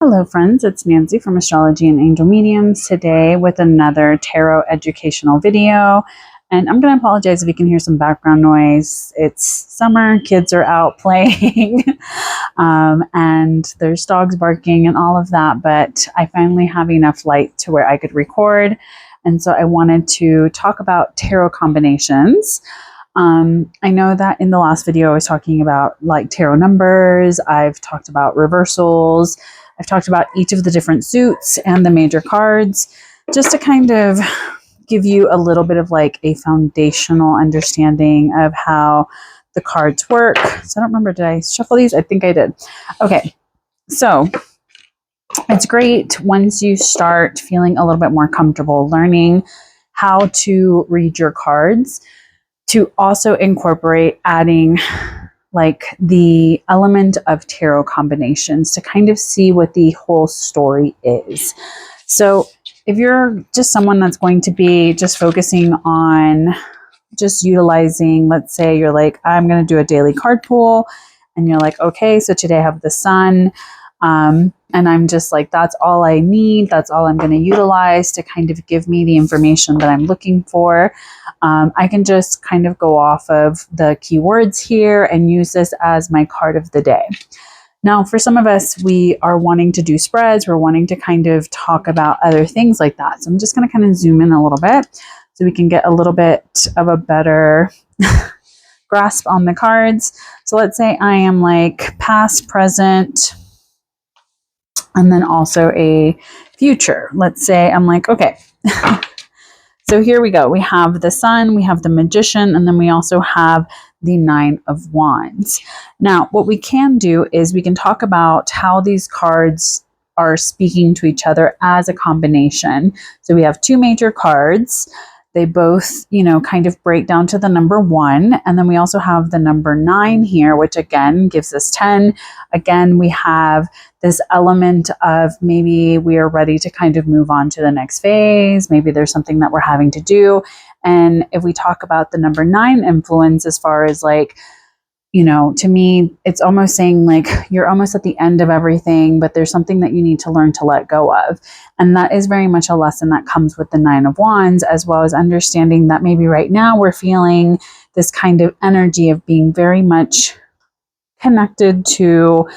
Hello friends, it's Nancy from Astrology and Angel Mediums today with another tarot educational video. And I'm going to apologize if you can hear some background noise. It's summer, kids are out playing, and there's dogs barking and all of that, but I finally have enough light to where I could record. And so I wanted to talk about tarot combinations. I know that in the last video I was talking about like tarot numbers, I've talked about reversals, I've talked about each of the different suits and the major cards, just to kind of give you a little bit of like a foundational understanding of how the cards work. So I don't remember, did I shuffle these? I think I did. Okay, so it's great once you start feeling a little bit more comfortable learning how to read your cards, to also incorporate adding like the element of tarot combinations to kind of see what the whole story is. So if you're just someone that's going to be just focusing on just utilizing, let's say you're like, I'm going to do a daily card pool, and you're like, okay, so today I have the sun, and I'm just like, that's all I need. That's all I'm going to utilize to kind of give me the information that I'm looking for. I can just kind of go off of the keywords here and use this as my card of the day. Now, for some of us, we are wanting to do spreads. We're wanting to kind of talk about other things like that. So I'm just going to kind of zoom in a little bit so we can get a little bit of a better grasp on the cards. So let's say I am like past, present, and then also a future. Let's say I'm like, okay. So here we go. We have the Sun, we have the Magician, and then we also have the Nine of Wands. Now, what we can do is we can talk about how these cards are speaking to each other as a combination. So we have two major cards. They both, kind of break down to the number 1. And then we also have the number 9 here, which again gives us 10. Again, we have this element of maybe we are ready to kind of move on to the next phase. Maybe there's something that we're having to do. And if we talk about the number 9 influence, as far as like, to me, it's almost saying like you're almost at the end of everything, but there's something that you need to learn to let go of. And that is very much a lesson that comes with the Nine of Wands, as well as understanding that maybe right now we're feeling this kind of energy of being very much connected to,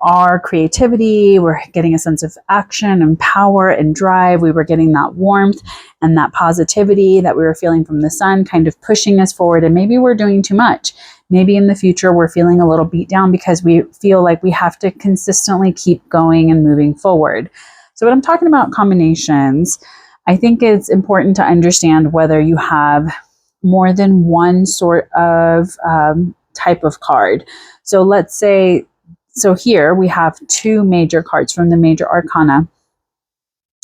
our creativity. We're getting a sense of action and power and drive. We were getting that warmth and that positivity that we were feeling from the sun kind of pushing us forward. And maybe we're doing too much. Maybe in the future, we're feeling a little beat down because we feel like we have to consistently keep going and moving forward. So when I'm talking about combinations, I think it's important to understand whether you have more than one sort of type of card. So let's say, so here we have two major cards from the major arcana.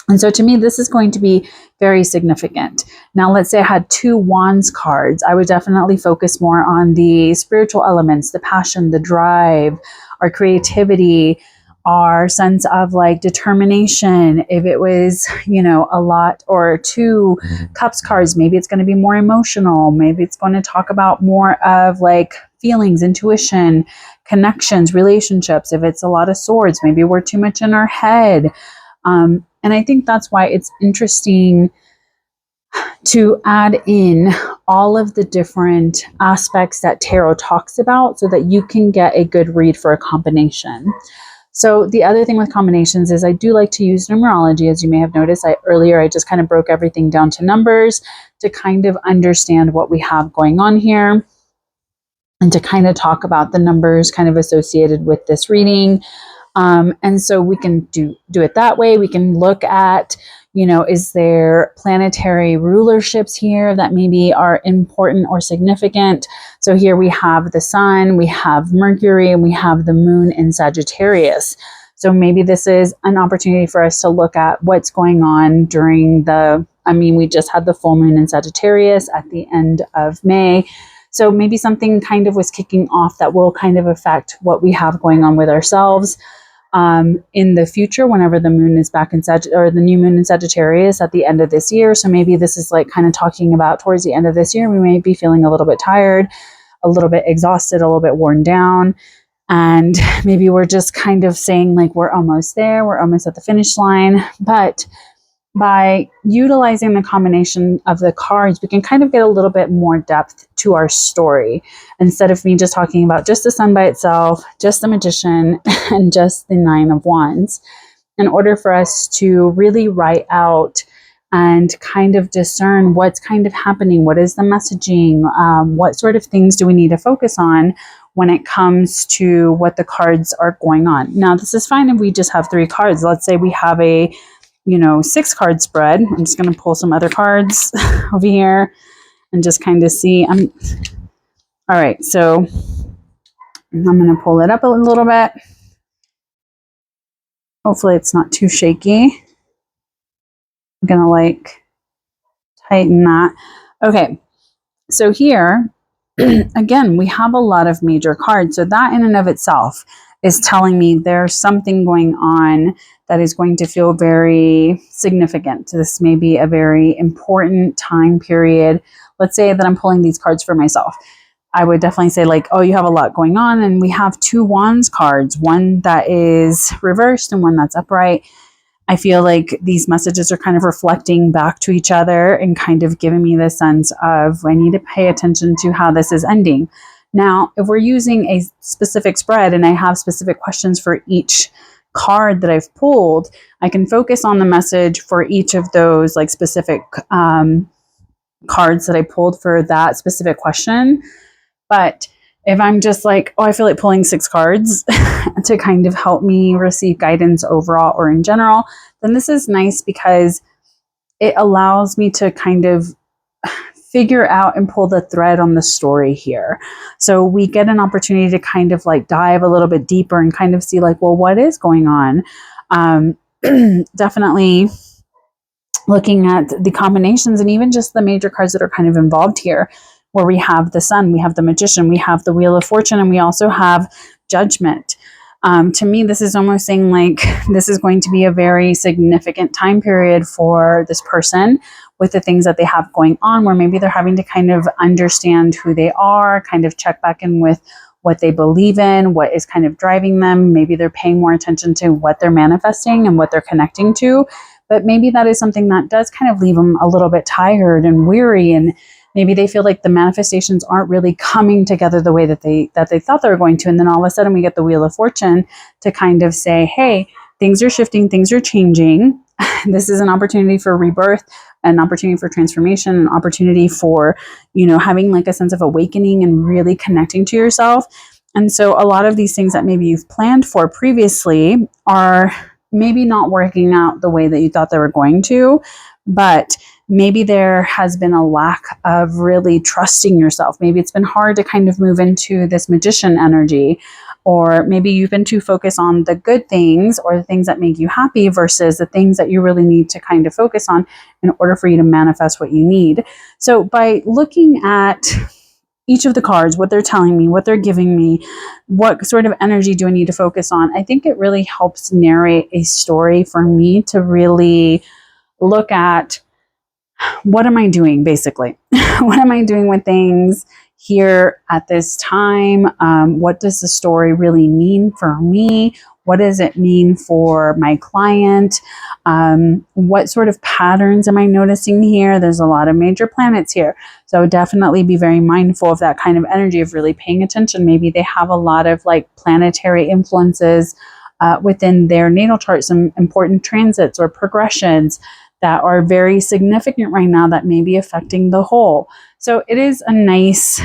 And so to me, this is going to be very significant. Now, let's say I had two wands cards. I would definitely focus more on the spiritual elements, the passion, the drive, our creativity, our sense of like determination. If it was, a lot, or two cups cards, maybe it's going to be more emotional. Maybe it's going to talk about more of like feelings, intuition, connections, relationships. If it's a lot of swords, maybe we're too much in our head. And I think that's why it's interesting to add in all of the different aspects that tarot talks about so that you can get a good read for a combination. So the other thing with combinations is I do like to use numerology. As you may have noticed, earlier I just kind of broke everything down to numbers to kind of understand what we have going on here and to kind of talk about the numbers kind of associated with this reading. And so we can do it that way. We can look at, is there planetary rulerships here that maybe are important or significant? So here we have the sun, we have Mercury, and we have the moon in Sagittarius. So maybe this is an opportunity for us to look at what's going on during we just had the full moon in Sagittarius at the end of May. So maybe something kind of was kicking off that will kind of affect what we have going on with ourselves. In the future, whenever the moon is back in or the new moon in Sagittarius at the end of this year. So maybe this is like kind of talking about towards the end of this year, we may be feeling a little bit tired, a little bit exhausted, a little bit worn down. And maybe we're just kind of saying like, we're almost there, we're almost at the finish line. But by utilizing the combination of the cards, we can kind of get a little bit more depth to our story instead of me just talking about just the sun by itself, just the magician, and just the 9 of wands, in order for us to really write out and kind of discern what's kind of happening, what is the messaging, what sort of things do we need to focus on when it comes to what the cards are going on. Now, this is fine if we just have 3 cards. Let's say we have a 6 card spread. I'm just going to pull some other cards over here and just kind of see. All right, so I'm going to pull it up a little bit. Hopefully it's not too shaky. I'm going to like tighten that. Okay, so here, again, we have a lot of major cards. So that in and of itself is telling me there's something going on that is going to feel very significant. So this may be a very important time period. Let's say that I'm pulling these cards for myself. I would definitely say like, oh, you have a lot going on. And we have 2 wands cards, one that is reversed and one that's upright. I feel like these messages are kind of reflecting back to each other and kind of giving me the sense of I need to pay attention to how this is ending. Now, if we're using a specific spread and I have specific questions for each card that I've pulled, I can focus on the message for each of those like specific cards that I pulled for that specific question. But if I'm just like, oh, I feel like pulling 6 cards to kind of help me receive guidance overall or in general, then this is nice because it allows me to kind of figure out and pull the thread on the story here. So we get an opportunity to kind of like dive a little bit deeper and kind of see like, well, what is going on? Definitely looking at the combinations and even just the major cards that are kind of involved here, where we have the Sun, we have the Magician, we have the Wheel of Fortune, and we also have Judgment. To me, this is almost saying like this is going to be a very significant time period for this person with the things that they have going on, where maybe they're having to kind of understand who they are, kind of check back in with what they believe in, what is kind of driving them. Maybe they're paying more attention to what they're manifesting and what they're connecting to. But maybe that is something that does kind of leave them a little bit tired and weary, and maybe they feel like the manifestations aren't really coming together the way that they thought they were going to. And then all of a sudden we get the Wheel of Fortune to kind of say, hey, things are shifting, things are changing. This is an opportunity for rebirth, an opportunity for transformation, an opportunity for, having like a sense of awakening and really connecting to yourself. And so a lot of these things that maybe you've planned for previously are maybe not working out the way that you thought they were going to, but maybe there has been a lack of really trusting yourself. Maybe it's been hard to kind of move into this Magician energy, or maybe you've been too focused on the good things or the things that make you happy versus the things that you really need to kind of focus on in order for you to manifest what you need. So by looking at each of the cards, what they're telling me, what they're giving me, what sort of energy do I need to focus on, I think it really helps narrate a story for me to really look at what am I doing, basically? What am I doing with things here at this time? What does the story really mean for me? What does it mean for my client? What sort of patterns am I noticing here? There's a lot of major planets here. So definitely be very mindful of that kind of energy of really paying attention. Maybe they have a lot of like planetary influences within their natal chart, some important transits or progressions that are very significant right now that may be affecting the whole. So it is a nice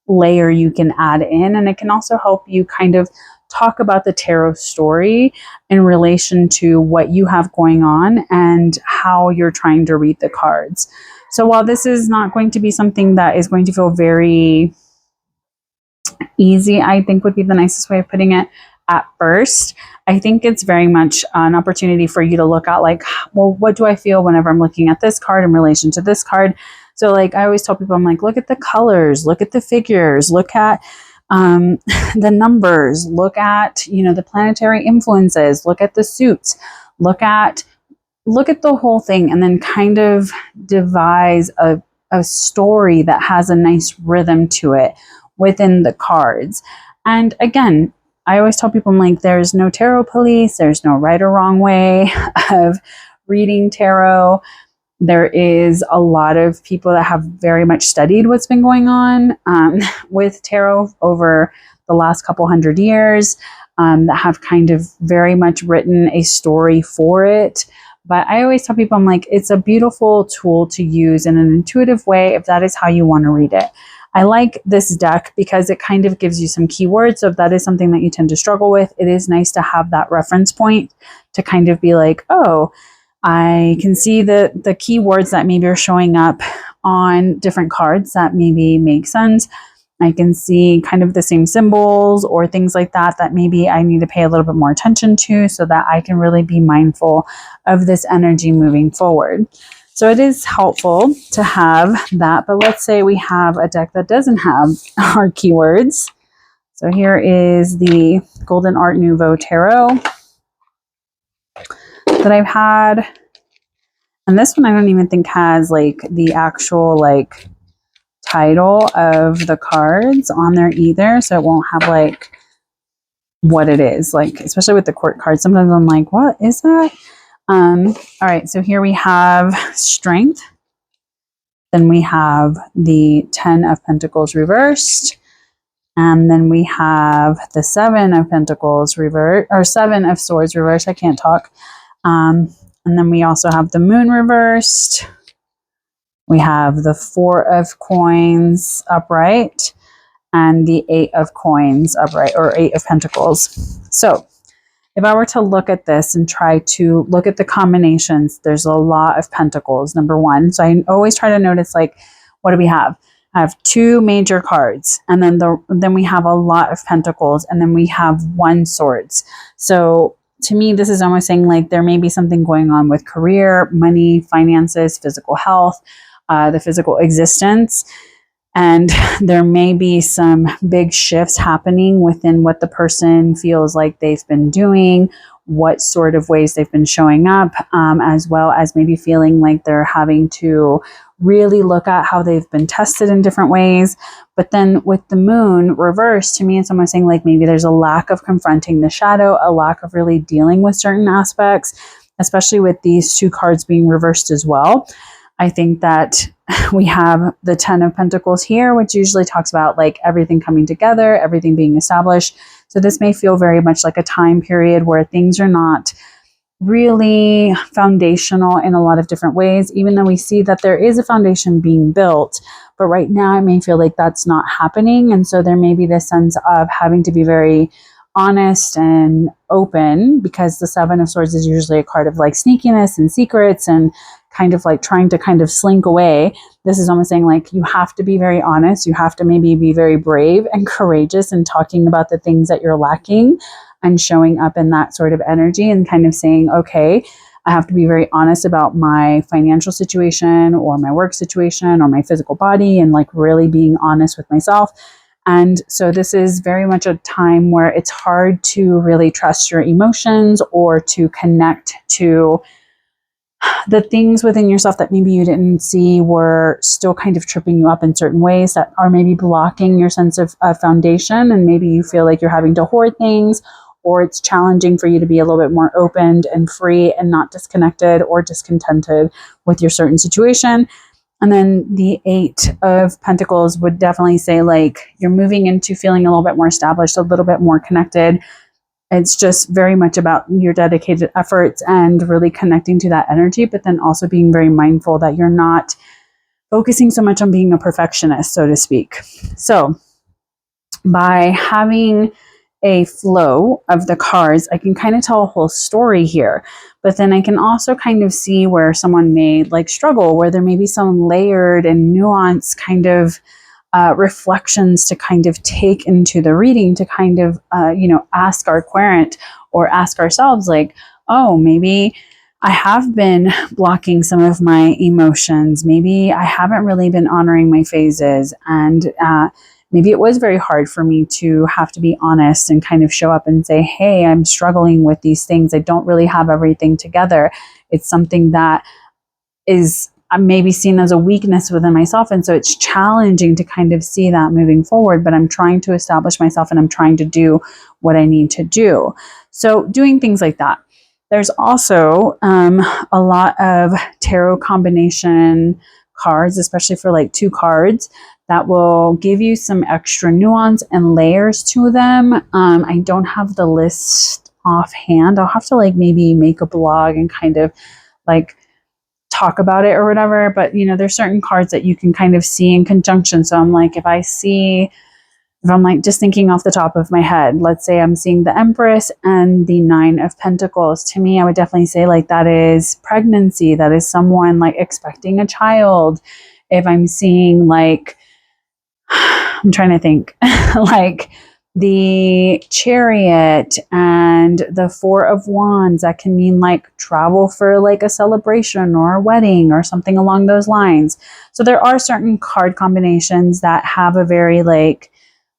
layer you can add in, and it can also help you kind of talk about the tarot story in relation to what you have going on and how you're trying to read the cards. So while this is not going to be something that is going to feel very easy, I think would be the nicest way of putting it at first, I think it's very much an opportunity for you to look at like, well, what do I feel whenever I'm looking at this card in relation to this card? So like I always tell people, I'm like, look at the colors, look at the figures, look at the numbers, look at, the planetary influences, look at the suits, look at the whole thing, and then kind of devise a story that has a nice rhythm to it within the cards. And again, I always tell people, I'm like, there's no tarot police, there's no right or wrong way of reading tarot. There is a lot of people that have very much studied what's been going on with tarot over the last couple hundred years, that have kind of very much written a story for it. But I always tell people, I'm like, it's a beautiful tool to use in an intuitive way if that is how you want to read it. I like this deck because it kind of gives you some keywords. So if that is something that you tend to struggle with, it is nice to have that reference point to kind of be like, oh, I can see the keywords that maybe are showing up on different cards that maybe make sense. I can see kind of the same symbols or things like that that maybe I need to pay a little bit more attention to so that I can really be mindful of this energy moving forward. So it is helpful to have that. But let's say we have a deck that doesn't have our keywords. So here is the Golden Art Nouveau Tarot that I've had. And this one I don't even think has like the actual like title of the cards on there either. So it won't have like what it is, like especially with the court cards. Sometimes I'm like, what is that? All right, so here we have Strength. Then we have the 10 of Pentacles reversed. And then we have the 7 of Pentacles reversed, or 7 of Swords reversed. I can't talk. And then we also have the Moon reversed. We have the 4 of Coins upright and the 8 of Coins upright, or 8 of Pentacles. So if I were to look at this and try to look at the combinations, there's a lot of Pentacles, number one. So I always try to notice, like, what do we have? I have 2 major cards, and then we have a lot of Pentacles, and then we have 1 Swords. So to me, this is almost saying like there may be something going on with career, money, finances, physical health, the physical existence. And there may be some big shifts happening within what the person feels like they've been doing, what sort of ways they've been showing up, as well as maybe feeling like they're having to really look at how they've been tested in different ways. But then with the Moon reversed, to me, it's almost saying like maybe there's a lack of confronting the shadow, a lack of really dealing with certain aspects, especially with these 2 cards being reversed as well. I think that we have the 10 of Pentacles here, which usually talks about like everything coming together, everything being established. So this may feel very much like a time period where things are not really foundational in a lot of different ways, even though we see that there is a foundation being built. But right now it may feel like that's not happening. And so there may be this sense of having to be very honest and open, because the 7 of Swords is usually a card of like sneakiness and secrets and kind of like trying to kind of slink away. This is almost saying like you have to be very honest. You have to maybe be very brave and courageous in talking about the things that you're lacking and showing up in that sort of energy and kind of saying, okay, I have to be very honest about my financial situation or my work situation or my physical body, and like really being honest with myself. And so this is very much a time where it's hard to really trust your emotions or to connect to the things within yourself that maybe you didn't see were still kind of tripping you up in certain ways that are maybe blocking your sense of foundation. And maybe you feel like you're having to hoard things, or it's challenging for you to be a little bit more open and free and not disconnected or discontented with your certain situation. And then the 8 of Pentacles would definitely say like you're moving into feeling a little bit more established, a little bit more connected. It's just very much about your dedicated efforts and really connecting to that energy, but then also being very mindful that you're not focusing so much on being a perfectionist, so to speak. So by having a flow of the cards, I can kind of tell a whole story here, but then I can also kind of see where someone may like struggle, where there may be some layered and nuanced kind of reflections to kind of take into the reading, to kind of, ask our querent or ask ourselves like, oh, maybe I have been blocking some of my emotions. Maybe I haven't really been honoring my phases. And maybe it was very hard for me to have to be honest and kind of show up and say, hey, I'm struggling with these things. I don't really have everything together. It's something that is maybe seen as a weakness within myself. And so it's challenging to kind of see that moving forward, but I'm trying to establish myself and I'm trying to do what I need to do. So doing things like that. There's also a lot of tarot combination cards, especially for like 2 cards, that will give you some extra nuance and layers to them. I don't have the list offhand. I'll have to like maybe make a blog and kind of like talk about it or whatever, but you know, there's certain cards that you can kind of see in conjunction. So I'm like, if I'm like just thinking off the top of my head, let's say I'm seeing the Empress and the 9 of Pentacles. To me, I would definitely say like that is pregnancy. That is someone like expecting a child. If I'm seeing like, I'm trying to think, like the Chariot and the 4 of Wands, that can mean like travel for like a celebration or a wedding or something along those lines. So there are certain card combinations that have a very like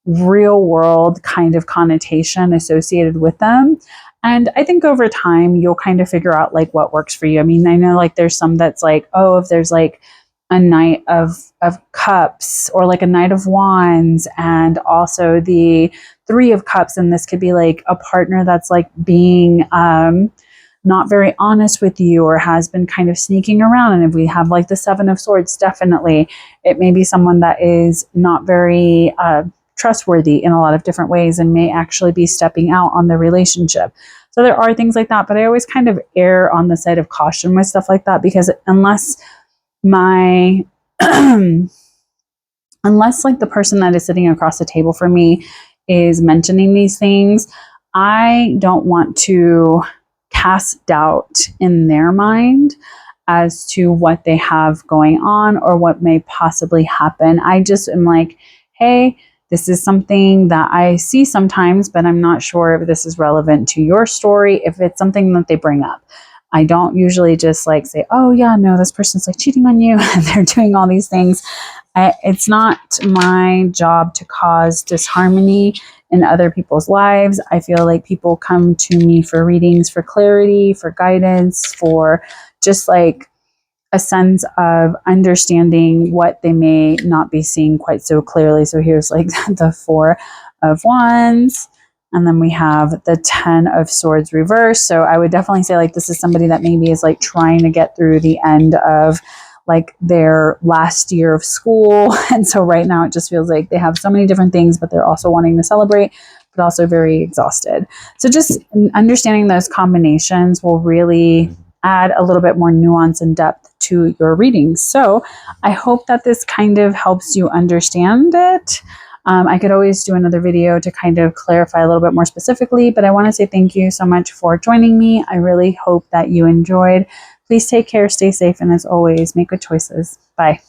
real world kind of connotation associated with them. And I think over time, you'll kind of figure out like what works for you. I mean, I know like there's some that's like, oh, if there's like a Knight of Cups or like a Knight of Wands and also the 3 of Cups, and this could be like a partner that's like being not very honest with you or has been kind of sneaking around. And if we have like the 7 of Swords, definitely it may be someone that is not very trustworthy in a lot of different ways and may actually be stepping out on the relationship. So there are things like that, but I always kind of err on the side of caution with stuff like that, because unless like the person that is sitting across the table for me is mentioning these things, I don't want to cast doubt in their mind as to what they have going on or what may possibly happen. I just am like, hey, this is something that I see sometimes, but I'm not sure if this is relevant to your story, if it's something that they bring up. I don't usually just like say, oh yeah, no, this person's like cheating on you and they're doing all these things. It's not my job to cause disharmony in other people's lives. I feel like people come to me for readings, for clarity, for guidance, for just like a sense of understanding what they may not be seeing quite so clearly. So here's like the 4 of Wands. And then we have the 10 of Swords reversed. So I would definitely say like this is somebody that maybe is like trying to get through the end of like their last year of school. And so right now it just feels like they have so many different things, but they're also wanting to celebrate, but also very exhausted. So just understanding those combinations will really add a little bit more nuance and depth to your readings. So I hope that this kind of helps you understand it. I could always do another video to kind of clarify a little bit more specifically, but I want to say thank you so much for joining me. I really hope that you enjoyed. Please take care, stay safe, and as always, make good choices. Bye.